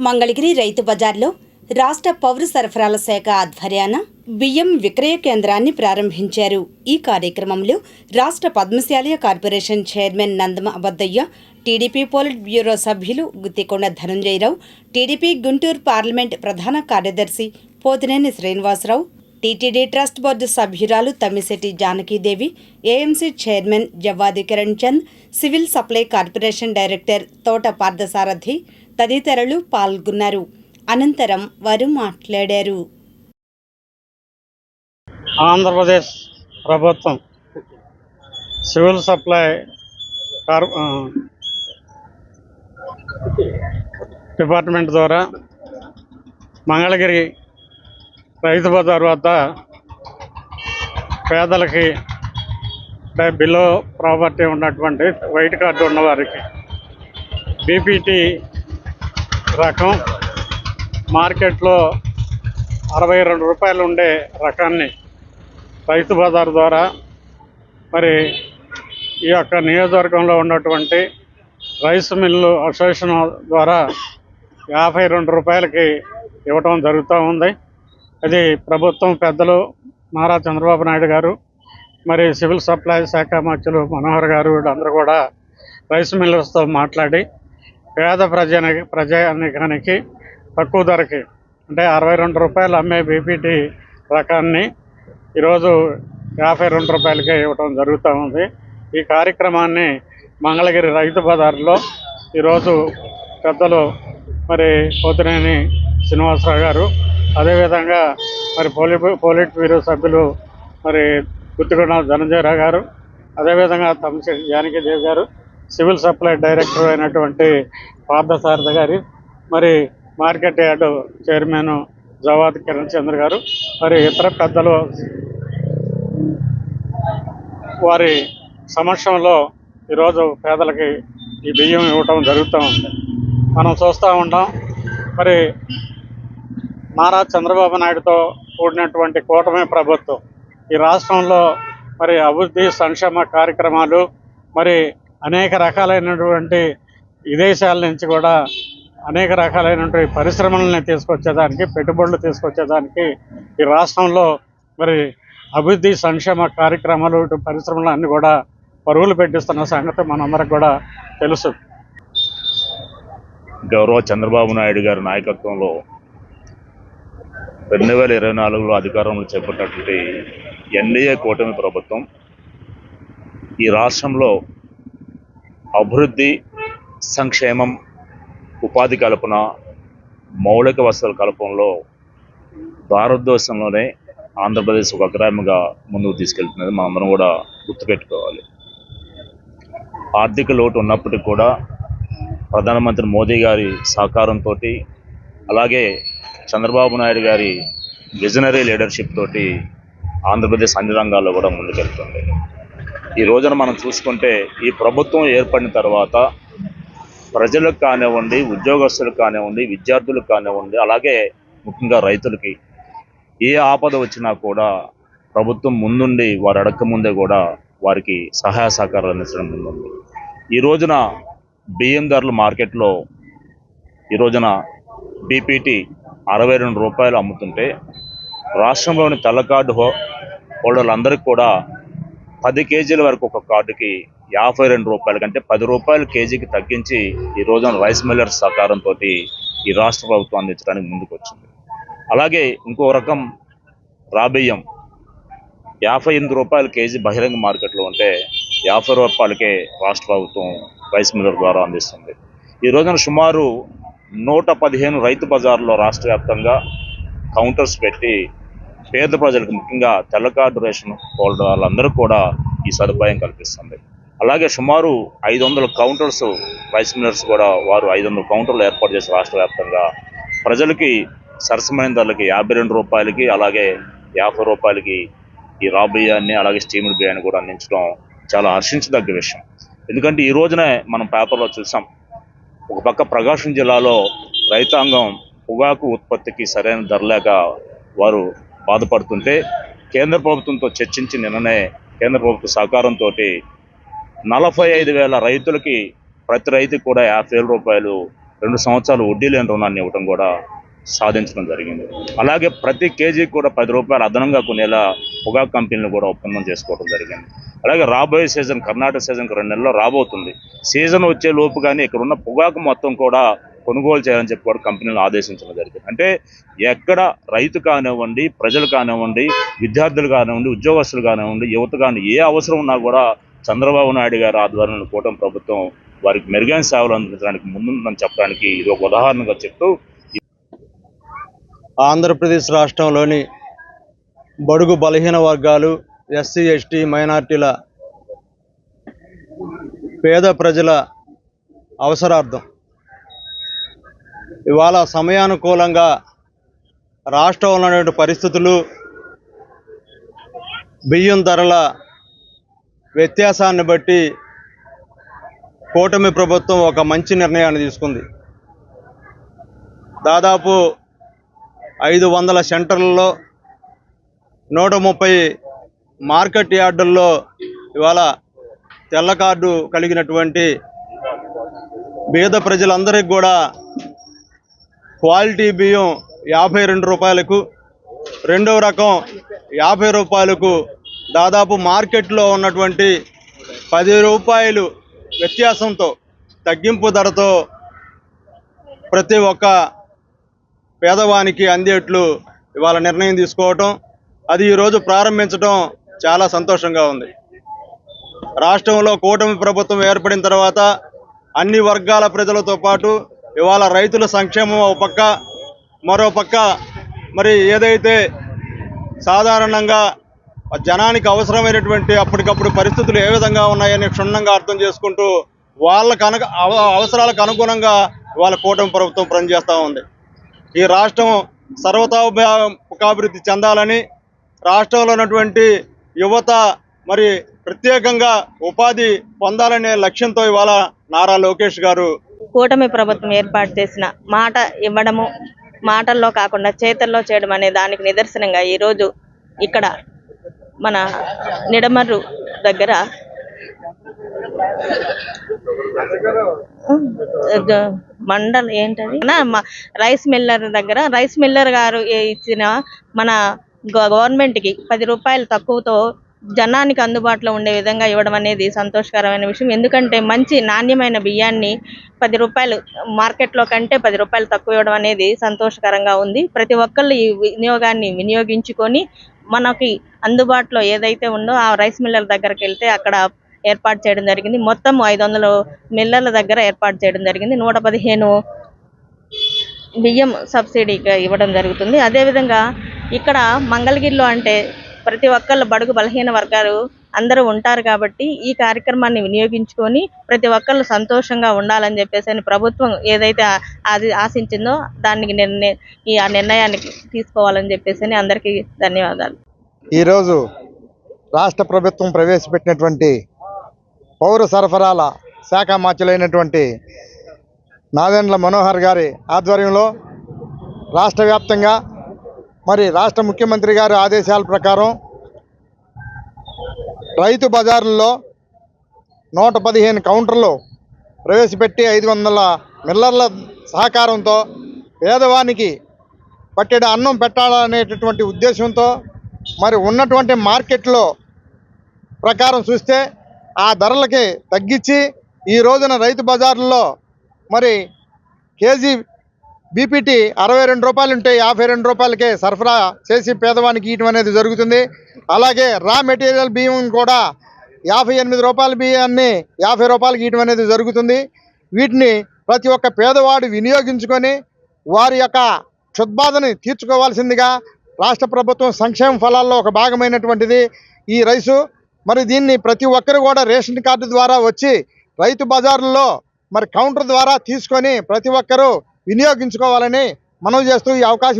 మంగళగిరి రైతు బజార్లో రాష్ట్ర పౌర సరఫరాల శాఖ ఆధ్వర్యాన బియ్యం విక్రయ కేంద్రాన్ని ప్రారంభించారు. ఈ కార్యక్రమంలో రాష్ట్ర Padmashali corporation chairman Nandama Abaddayya, TDP politburo సభ్యులు గుత్తికొండ ధనంజయరావు, టీడీపీ గుంటూరు పార్లమెంట్ ప్రధాన కార్యదర్శి Pothineni Srinivasarao, TTD trust board సభ్యురాలు Tammisetti Janakidevi, AMC chairman Javvadi Kiran Chand, civil supply corporation director Thota Parthasarathi తదితరులు పాల్గొన్నారు. అనంతరం వారు మాట్లాడారు. ఆంధ్రప్రదేశ్ ప్రభుత్వం సివిల్ సప్లై డిపార్ట్మెంట్ ద్వారా మంగళగిరి రైతు బజార్ వద్ద పేదలకి బిలో ప్రాపర్టీ ఉన్నటువంటి వైట్ కార్డు ఉన్నవారికి బీపీటీ రకం మార్కెట్లో 62 రూపాయలు ఉండే రకాన్ని రైతు బజార్ ద్వారా మరి ఈ యొక్క నియోజకవర్గంలో ఉన్నటువంటి రైస్ మిల్లు అసోసియేషన్ ద్వారా 52 రూపాయలకి ఇవ్వటం జరుగుతూ ఉంది. అది ప్రభుత్వం పెద్దలు నారా చంద్రబాబు నాయుడు గారు, మరి సివిల్ సప్లై శాఖ మంత్రులు మనోహర్ గారు వీళ్ళందరూ కూడా రైస్ మిల్లర్స్తో మాట్లాడి పేద ప్రజానికానికి తక్కువ ధరకి అంటే 62 రూపాయలు అమ్మే బీపీటీ రకాన్ని ఈరోజు 52 రూపాయలకే ఇవ్వటం జరుగుతూ ఉంది. ఈ కార్యక్రమాన్ని మంగళగిరి రైతు బజార్లో ఈరోజు పెద్దలు మరి పోతినేని శ్రీనివాసరావు గారు, అదేవిధంగా మరి పోలిట్ బ్యూరో సభ్యులు మరి గుత్తికొండ ధనంజయరావు గారు, అదేవిధంగా తమ్మిశెట్టి జానకీదేవి గారు, సివిల్ సప్లై డైరెక్టర్ అయినటువంటి పార్థసారథి గారు, మరి market yard chairman Jawad Kiran Chandra గారు, మరి ఇతర పెద్దలు వారి సమక్షంలో ఈరోజు పేదలకి ఈ బియ్యం ఇవ్వటం జరుగుతూ ఉంది. మనం చూస్తూ ఉంటాం, మరి నారా చంద్రబాబు నాయుడుతో కూడినటువంటి కూటమి ప్రభుత్వం ఈ రాష్ట్రంలో మరి అభివృద్ధి సంక్షేమ కార్యక్రమాలు, మరి అనేక రకాలైనటువంటి విదేశాల నుంచి కూడా అనేక రకాలైనటువంటి పరిశ్రమలని తీసుకొచ్చేదానికి, పెట్టుబడులు తీసుకొచ్చేదానికి ఈ రాష్ట్రంలో మరి అభివృద్ధి సంక్షేమ కార్యక్రమాలు, ఇటు పరిశ్రమలు అన్నీ కూడా పరుగులు పెట్టిస్తున్న సంగతి మనందరికి కూడా తెలుసు. గౌరవ చంద్రబాబు నాయుడు గారి నాయకత్వంలో 2024లో అధికారంలో చేపట్టినటువంటి ఎన్డీఏ కూటమి ప్రభుత్వం ఈ రాష్ట్రంలో అభివృద్ధి, సంక్షేమం, ఉపాధి కల్పన, మౌలిక వసతుల కల్పనలో భారతదేశంలోనే ఆంధ్రప్రదేశ్ ఒక అగ్రగామిగా ముందుకు తీసుకెళ్తున్నది మనందరం కూడా గుర్తుపెట్టుకోవాలి. ఆర్థిక లోటు ఉన్నప్పటికీ కూడా ప్రధానమంత్రి మోదీ గారి సహకారంతో, అలాగే చంద్రబాబు నాయుడు గారి విజనరీ లీడర్షిప్ తోటి ఆంధ్రప్రదేశ్ అన్ని రంగాల్లో కూడా ముందుకెళ్తుంది. ఈ రోజున మనం చూసుకుంటే ఈ ప్రభుత్వం ఏర్పడిన తర్వాత ప్రజలకు కానివ్వండి, ఉద్యోగస్తులకు కానివ్వండి, విద్యార్థులకు కానివ్వండి, అలాగే ముఖ్యంగా రైతులకి ఏ ఆపద వచ్చినా కూడా ప్రభుత్వం ముందుండి వారు అడక్క ముందే కూడా వారికి సహాయ సహకారాలు అందించడం ముందుంది. ఈ రోజున బియ్యం ధరలు మార్కెట్లో ఈ రోజున బీపీటీ 62 రూపాయలు అమ్ముతుంటే రాష్ట్రంలోని తెల్ల కార్డు హోల్డర్లందరికీ కూడా 10 కేజీల వరకు ఒక కార్డుకి 52 రూపాయల కంటే 10 రూపాయలు కేజీకి తగ్గించి ఈ రోజున రైస్ మిల్లర్స్ సహకారంతో ఈ రాష్ట్ర ప్రభుత్వం అందించడానికి ముందుకు వచ్చింది. అలాగే ఇంకో రకం రాబియ్యం 58 రూపాయల కేజీ బహిరంగ మార్కెట్లో ఉంటే 50 రూపాయలకే రాష్ట్ర ప్రభుత్వం రైస్ మిల్లర్ ద్వారా అందిస్తుంది. ఈ రోజున సుమారు 115 రైతు బజార్లో రాష్ట్ర వ్యాప్తంగా కౌంటర్స్ పెట్టి పేద ప్రజలకు, ముఖ్యంగా తెల్ల కార్డు రేషన్ హోల్డర్లందరూ కూడా ఈ సదుపాయం కల్పిస్తుంది. అలాగే సుమారు 500 కౌంటర్స్ రైస్ మిల్లర్స్ కూడా వారు 500 కౌంటర్లు ఏర్పాటు చేసి రాష్ట్ర వ్యాప్తంగా ప్రజలకి సరసమైన ధరలకి 52 రూపాయలకి, అలాగే 50 రూపాయలకి ఈ రా బియ్యాన్ని, అలాగే స్టీమ్డ్ బియ్యాన్ని కూడా అందించడం చాలా హర్షించదగ్గ విషయం. ఎందుకంటే ఈ రోజునే మనం పేపర్లో చూసాం, ఒక పక్క ప్రకాశం జిల్లాలో రైతాంగం పొగాకు ఉత్పత్తికి సరైన ధర లేక వారు బాధపడుతుంటే కేంద్ర ప్రభుత్వంతో చర్చించి నిన్ననే కేంద్ర ప్రభుత్వ సహకారంతో 45,000 రైతులకి ప్రతి రైతుకి కూడా 50,000 రూపాయలు 2 సంవత్సరాలు వడ్డీ లేని రుణాన్ని ఇవ్వడం కూడా సాధించడం జరిగింది. అలాగే ప్రతి కేజీకి కూడా 10 రూపాయలు అదనంగా కొనేలా పొగాకు కంపెనీలు కూడా ఒప్పందం చేసుకోవడం జరిగింది. అలాగే రాబోయే సీజన్, కర్ణాటక సీజన్కి 2 నెలల్లో రాబోతుంది. సీజన్ వచ్చే లోపు కానీ ఇక్కడ ఉన్న పొగాకు మొత్తం కూడా కొనుగోలు చేయాలని చెప్పి కూడా కంపెనీలు ఆదేశించడం జరిగింది. అంటే ఎక్కడ రైతు కానివ్వండి, ప్రజలు కానివ్వండి, విద్యార్థులు కానివ్వండి, ఉద్యోగస్తులు కానివ్వండి, యువత కానీ ఏ అవసరం ఉన్నా కూడా చంద్రబాబు నాయుడు గారి ఆధ్వర్యంలో కూటమి ప్రభుత్వం వారికి మెరుగైన సేవలు అందించడానికి ముందుందని చెప్పడానికి ఇది ఒక ఉదాహరణగా చెప్తూ, ఆంధ్రప్రదేశ్ రాష్ట్రంలోని బడుగు బలహీన వర్గాలు, ఎస్సీ ఎస్టీ మైనార్టీల పేద ప్రజల అవసరార్థం ఇవాళ సమయానుకూలంగా రాష్ట్రంలో ఉన్నటువంటి పరిస్థితులు, బియ్యం ధరల వ్యత్యాసాన్ని బట్టి కూటమి ప్రభుత్వం ఒక మంచి నిర్ణయాన్ని తీసుకుంది. దాదాపు 500 సెంటర్లలో 130 మార్కెట్ యార్డుల్లో ఇవాళ తెల్ల కార్డు కలిగినటువంటి పేద ప్రజలందరికీ కూడా క్వాలిటీ బియ్యం 52 రూపాయలకు, రెండవ రకం 50 రూపాయలకు, దాదాపు మార్కెట్లో ఉన్నటువంటి 10 రూపాయలు వ్యత్యాసంతో తగ్గింపు ధరతో ప్రతి ఒక్క పేదవానికి అందేట్లు ఇవాళ నిర్ణయం తీసుకోవటం, అది ఈరోజు ప్రారంభించడం చాలా సంతోషంగా ఉంది. రాష్ట్రంలో కూటమి ప్రభుత్వం ఏర్పడిన తర్వాత అన్ని వర్గాల ప్రజలతో పాటు ఇవాళ రైతుల సంక్షేమం ఒక పక్క, మరో పక్క మరి ఏదైతే సాధారణంగా జనానికి అవసరమైనటువంటి అప్పటికప్పుడు పరిస్థితులు ఏ విధంగా ఉన్నాయని క్షుణ్ణంగా అర్థం చేసుకుంటూ వాళ్ళకు అవసరాలకు అనుగుణంగా ఇవాళ కూటమి ప్రభుత్వం పనిచేస్తూ ఉంది. ఈ రాష్ట్రం సర్వతోముఖాభివృద్ధి చెందాలని, రాష్ట్రంలో ఉన్నటువంటి యువత మరి ప్రత్యేకంగా ఉపాధి పొందాలనే లక్ష్యంతో ఇవాళ నారా లోకేష్ గారు కూటమి ప్రభుత్వం ఏర్పాటు చేసిన మాట ఇవ్వడము, మాటల్లో కాకుండా చేతల్లో చేయడం అనే దానికి నిదర్శనంగా ఈరోజు ఇక్కడ మన నిడమర్రు దగ్గర మండల్ ఏంటది రైస్ మిల్లర్ దగ్గర రైస్ మిల్లర్ గారు ఇచ్చిన మన గవర్నమెంట్కి 10 రూపాయలు తక్కువతో జనానికి అందుబాటులో ఉండే విధంగా ఇవ్వడం అనేది సంతోషకరమైన విషయం. ఎందుకంటే మంచి నాణ్యమైన బియ్యాన్ని 10 రూపాయలు మార్కెట్లో కంటే 10 రూపాయలు తక్కువ ఇవ్వడం అనేది సంతోషకరంగా ఉంది. ప్రతి ఒక్కళ్ళు ఈ వినియోగాన్ని వినియోగించుకొని మనకి అందుబాటులో ఏదైతే ఉందో ఆ రైస్ మిల్లర్ దగ్గరికి వెళ్తే అక్కడ ఏర్పాటు చేయడం జరిగింది. మొత్తం 500 మిల్లర్ల దగ్గర ఏర్పాటు చేయడం జరిగింది. 115 బియ్యం సబ్సిడీగా ఇవ్వడం జరుగుతుంది. అదేవిధంగా ఇక్కడ మంగళగిరిలో అంటే ప్రతి ఒక్కళ్ళు బడుగు బలహీన వర్గాలు అందరూ ఉంటారు కాబట్టి ఈ కార్యక్రమాన్ని వినియోగించుకొని ప్రతి ఒక్కళ్ళు సంతోషంగా ఉండాలని చెప్పేసి ప్రభుత్వం ఏదైతే అది ఆశించిందో దానికి ఆ నిర్ణయానికి తీసుకోవాలని చెప్పేసి అందరికీ ధన్యవాదాలు. ఈరోజు రాష్ట్ర ప్రభుత్వం ప్రవేశపెట్టినటువంటి పౌర సరఫరాల శాఖ మార్చులైనటువంటి నాదెండ్ల మనోహర్ గారి ఆధ్వర్యంలో రాష్ట్ర వ్యాప్తంగా మరి రాష్ట్ర ముఖ్యమంత్రి గారి ఆదేశాల ప్రకారం రైతు బజార్లలో 115 కౌంటర్లు ప్రవేశపెట్టి 500 మిల్లర్ల సహకారంతో పేదవానికి పట్టెడు అన్నం పెట్టాలనేటటువంటి ఉద్దేశంతో మరి ఉన్నటువంటి మార్కెట్లో ప్రకారం చూస్తే ఆ ధరలకి తగ్గించి ఈ రోజున రైతు బజార్లలో మరి కేజీ బీపీటీ 62 రూపాయలు ఉంటే 52 రూపాయలకే సరఫరా చేసి పేదవానికి ఇవ్వడం అనేది జరుగుతుంది. అలాగే రా మెటీరియల్ బియ్యం కూడా 58 రూపాయల బియ్యాన్ని 50 రూపాయలకి ఇవ్వడం అనేది జరుగుతుంది. వీటిని ప్రతి ఒక్క పేదవాడు వినియోగించుకొని వారి యొక్క క్షుద్బాధని తీర్చుకోవాల్సిందిగా రాష్ట్ర ప్రభుత్వం సంక్షేమ ఫలాల్లో ఒక భాగమైనటువంటిది ఈ రైసు. మరి దీన్ని ప్రతి ఒక్కరు కూడా రేషన్ కార్డు ద్వారా వచ్చి రైతు బజార్లలో మరి కౌంటర్ ద్వారా తీసుకొని ప్రతి ఒక్కరూ వినియోగించుకోవాలని మనవి చేస్తూ ఈ అవకాశం